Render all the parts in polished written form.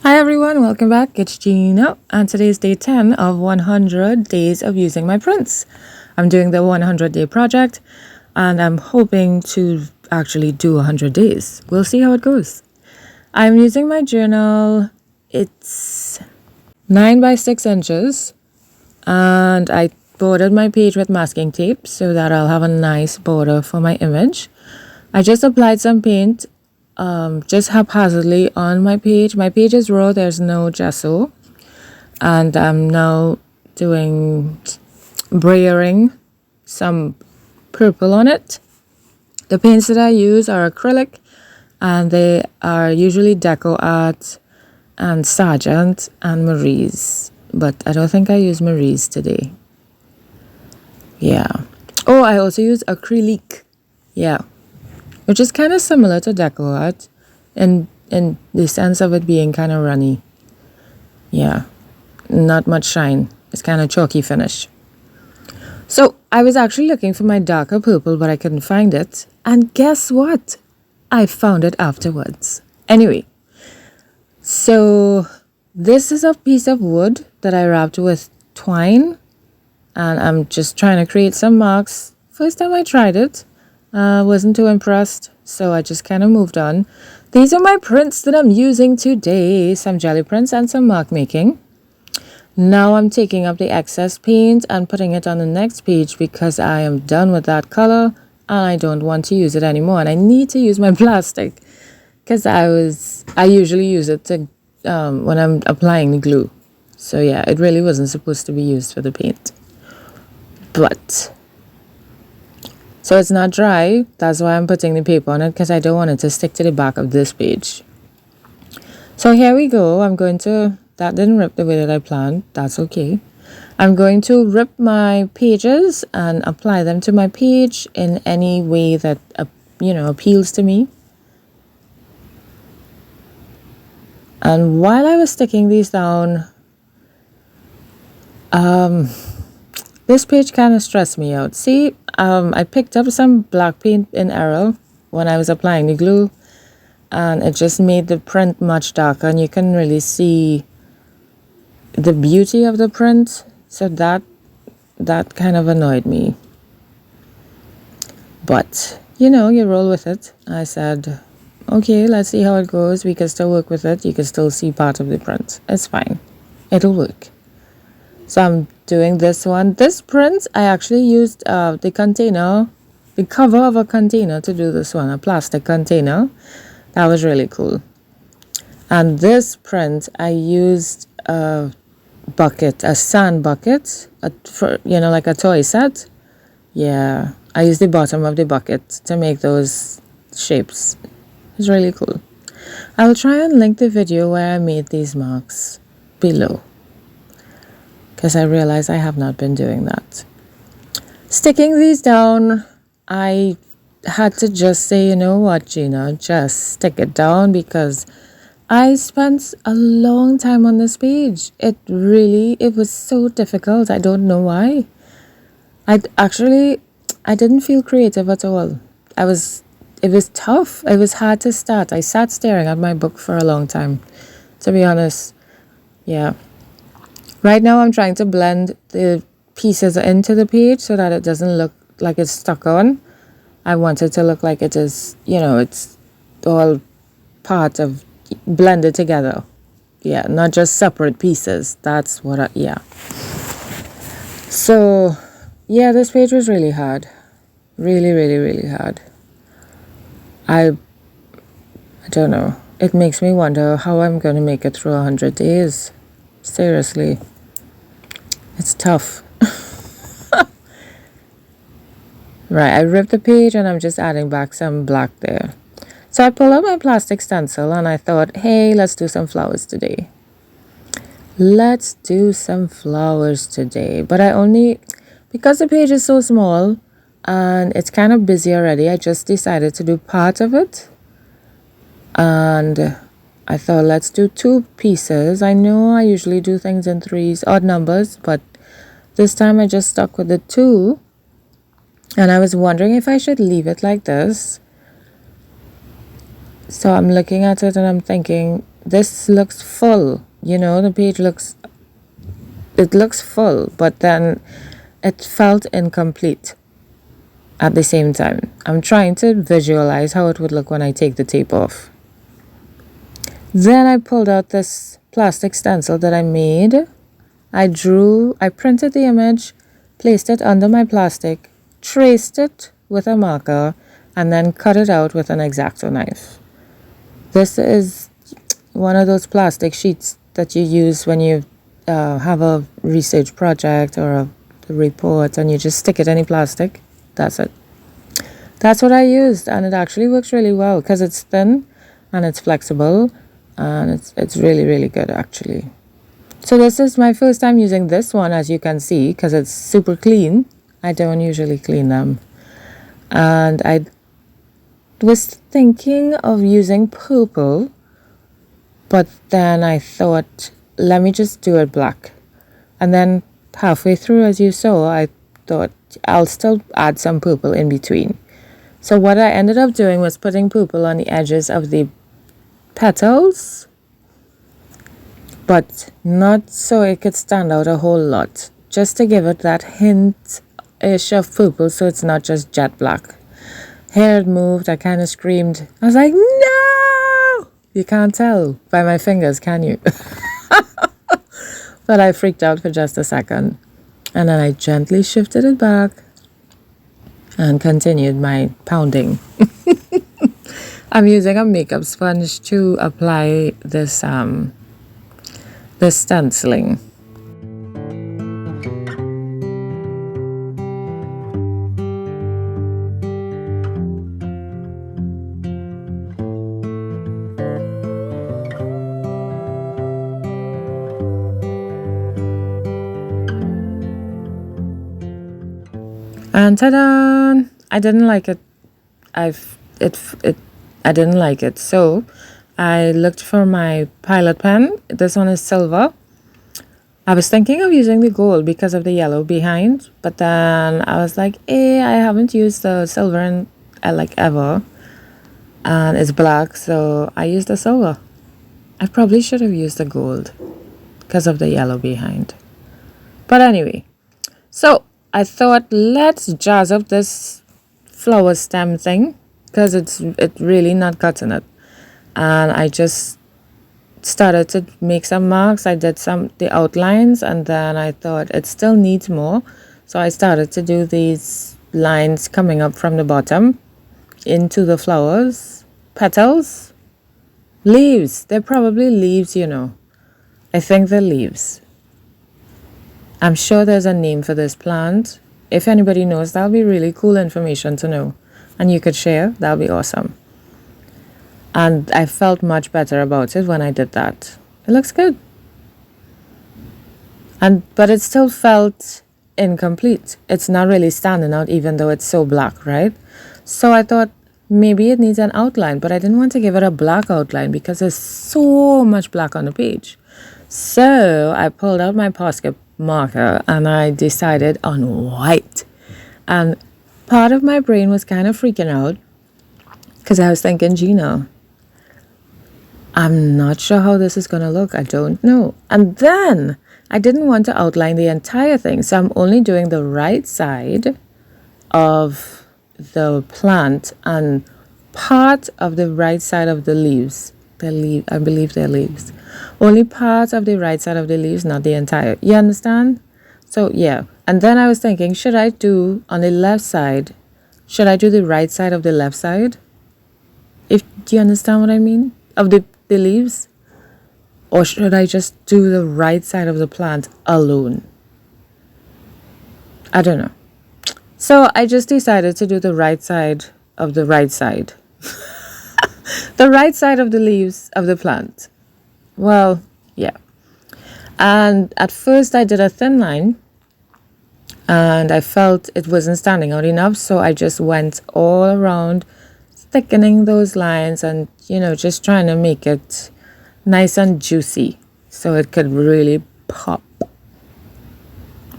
Hi everyone, welcome back. It's Gina, and today is day 10 of 100 days of using my prints. I'm doing the 100-day project, and I'm hoping to actually do 100 days. We'll see how it goes. I'm using my journal. It's 9 by 6 inches, and I bordered my page with masking tape so that I'll have a nice border for my image. I just applied some paint just haphazardly on my page. My page is raw, there's no gesso, and I'm now doing brayering some purple on it. The paints that I use are acrylic, and they are usually Deco Art and Sargent and Marie's, but I don't think I use Marie's today. Yeah. Oh, I also use Acrylic. Yeah. Which is kind of similar to Deco Art in the sense of it being kind of runny. Yeah, not much shine. It's kind of chalky finish. So I was actually looking for my darker purple, but I couldn't find it. And guess what? I found it afterwards. Anyway, so this is a piece of wood that I wrapped with twine. And I'm just trying to create some marks. First time I tried it. Wasn't too impressed, so I just kind of moved on. These are my prints that I'm using today, some jelly prints and some mark making. Now I'm taking up the excess paint and putting it on the next page because I am done with that color and I don't want to use it anymore. And I need to use my plastic because I usually use it to when I'm applying the glue. So yeah, it really wasn't supposed to be used for the paint. So it's not dry, that's why I'm putting the paper on it, because I don't want it to stick to the back of this page. So here we go. That didn't rip the way that I planned, that's okay. I'm going to rip my pages and apply them to my page in any way that, appeals to me. And while I was sticking these down, this page kind of stressed me out. See, I picked up some black paint in error when I was applying the glue, and it just made the print much darker, and you can really see the beauty of the print. So that kind of annoyed me. But, you roll with it. I said, okay, let's see how it goes. We can still work with it. You can still see part of the print. It's fine. It'll work. So I'm doing this one. This print, I actually used the cover of a container to do this one, a plastic container. That was really cool. And this print, I used a bucket, a sand bucket, like a toy set. Yeah, I used the bottom of the bucket to make those shapes. It's really cool. I'll try and link the video where I made these marks below, because I realize I have not been doing that. Sticking these down, I had to just say, you know what, Gina, just stick it down, because I spent a long time on this page. It was so difficult. I don't know why. I didn't feel creative at all. It was tough. It was hard to start. I sat staring at my book for a long time, to be honest. Yeah. Right now I'm trying to blend the pieces into the page so that it doesn't look like it's stuck on. I want it to look like it is, it's all part of, blended together. Yeah, not just separate pieces. That's what yeah. So, yeah, this page was really hard. Really, really, really hard. I don't know. It makes me wonder how I'm going to make it through 100 days. Seriously. It's tough. Right, I ripped the page and I'm just adding back some black there. So I pulled out my plastic stencil and I thought, hey, let's do some flowers today. But because the page is so small and it's kind of busy already, I just decided to do part of it. And I thought, let's do 2 pieces. I know I usually do things in 3s, odd numbers, but this time I just stuck with the 2. And I was wondering if I should leave it like this. So I'm looking at it and I'm thinking, this looks full, you know, the page looks, it looks full, but then it felt incomplete at the same time. I'm trying to visualize how it would look when I take the tape off. Then I pulled out this plastic stencil that I made. I printed the image, placed it under my plastic, traced it with a marker, and then cut it out with an X-Acto knife. This is one of those plastic sheets that you use when you have a research project or a report and you just stick it in plastic. That's it. That's what I used, and it actually works really well because it's thin and it's flexible, and it's really, really good actually. So this is my first time using this one, as you can see, because it's super clean. I don't usually clean them. And I was thinking of using purple, but then I thought, let me just do it black. And then halfway through, as you saw, I thought I'll still add some purple in between. So what I ended up doing was putting purple on the edges of the petals, but not so it could stand out a whole lot, just to give it that hint-ish of purple so it's not just jet black. Hair had moved, I kind of screamed. I was like, no! You can't tell by my fingers, can you? But I freaked out for just a second. And then I gently shifted it back and continued my pounding. I'm using a makeup sponge to apply this stenciling. And ta-da! I didn't like it. I didn't like it. So I looked for my Pilot pen. This one is silver. I was thinking of using the gold because of the yellow behind, but then I was like, I haven't used the silver in like ever, and it's black, so I used the silver. I probably should have used the gold because of the yellow behind. But anyway, so I thought, let's jazz up this flower stem thing because it's really not cutting it. And I just started to make some marks. I did the outlines, and then I thought it still needs more. So I started to do these lines coming up from the bottom into the flowers, petals, leaves. They're probably leaves, you know. I think they're leaves. I'm sure there's a name for this plant. If anybody knows, that'll be really cool information to know. And you could share, that'll be awesome. And I felt much better about it when I did that. It looks good. But it still felt incomplete. It's not really standing out even though it's so black, right? So I thought maybe it needs an outline, but I didn't want to give it a black outline because there's so much black on the page. So I pulled out my Posca marker and I decided on white. And part of my brain was kind of freaking out because I was thinking, Gina, I'm not sure how this is going to look. I don't know. And then I didn't want to outline the entire thing. So I'm only doing the right side of the plant and part of the right side of the leaves. I believe they're leaves. Only part of the right side of the leaves, not the entire. You understand? So yeah. And then I was thinking, should I do on the left side? Should I do the right side of the left side? Do you understand what I mean? Of the leaves? Or should I just do the right side of the plant alone? I don't know. So I just decided to do the right side of the right side. The right side of the leaves of the plant. Well, yeah. And at first I did a thin line and I felt it wasn't standing out enough, so I just went all around thickening those lines and, just trying to make it nice and juicy so it could really pop.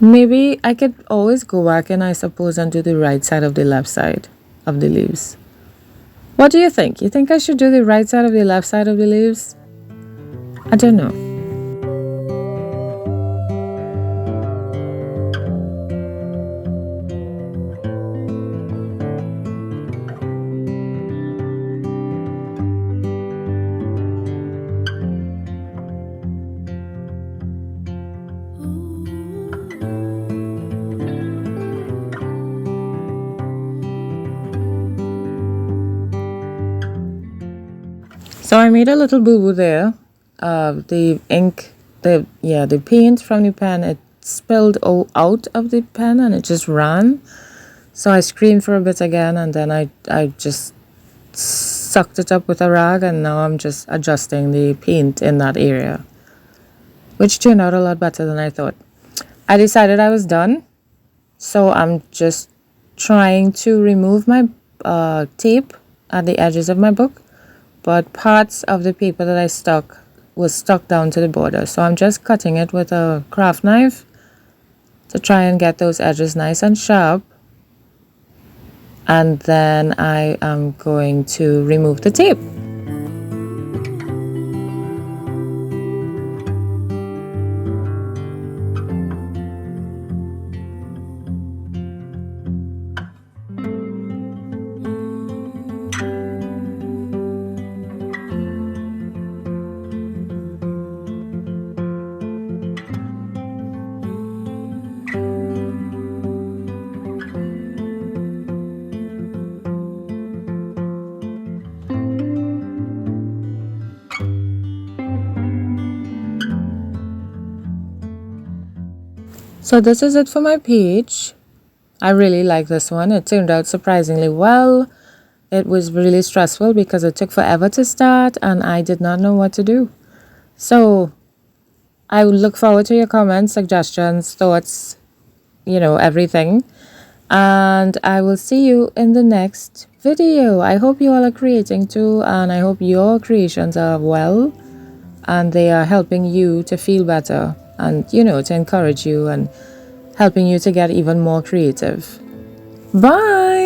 Maybe I could always go back and I suppose and do the right side of the left side of the leaves. What do you think? You think I should do the right side of the left side of the leaves? I don't know. So I made a little boo-boo there. The ink, the paint from the pen, it spilled out of the pen and it just ran. So I screamed for a bit again, and then I just sucked it up with a rag, and now I'm just adjusting the paint in that area, which turned out a lot better than I thought. I decided I was done, so I'm just trying to remove my tape at the edges of my book, but parts of the paper that I stuck was stuck down to the border, so I'm just cutting it with a craft knife to try and get those edges nice and sharp, and then I am going to remove the tape. So this is it for my page. I really like this one. It turned out surprisingly well. It was really stressful because it took forever to start and I did not know what to do. So I look forward to your comments, suggestions, thoughts, everything. And I will see you in the next video. I hope you all are creating too, and I hope your creations are well and they are helping you to feel better and, to encourage you and helping you to get even more creative. Bye!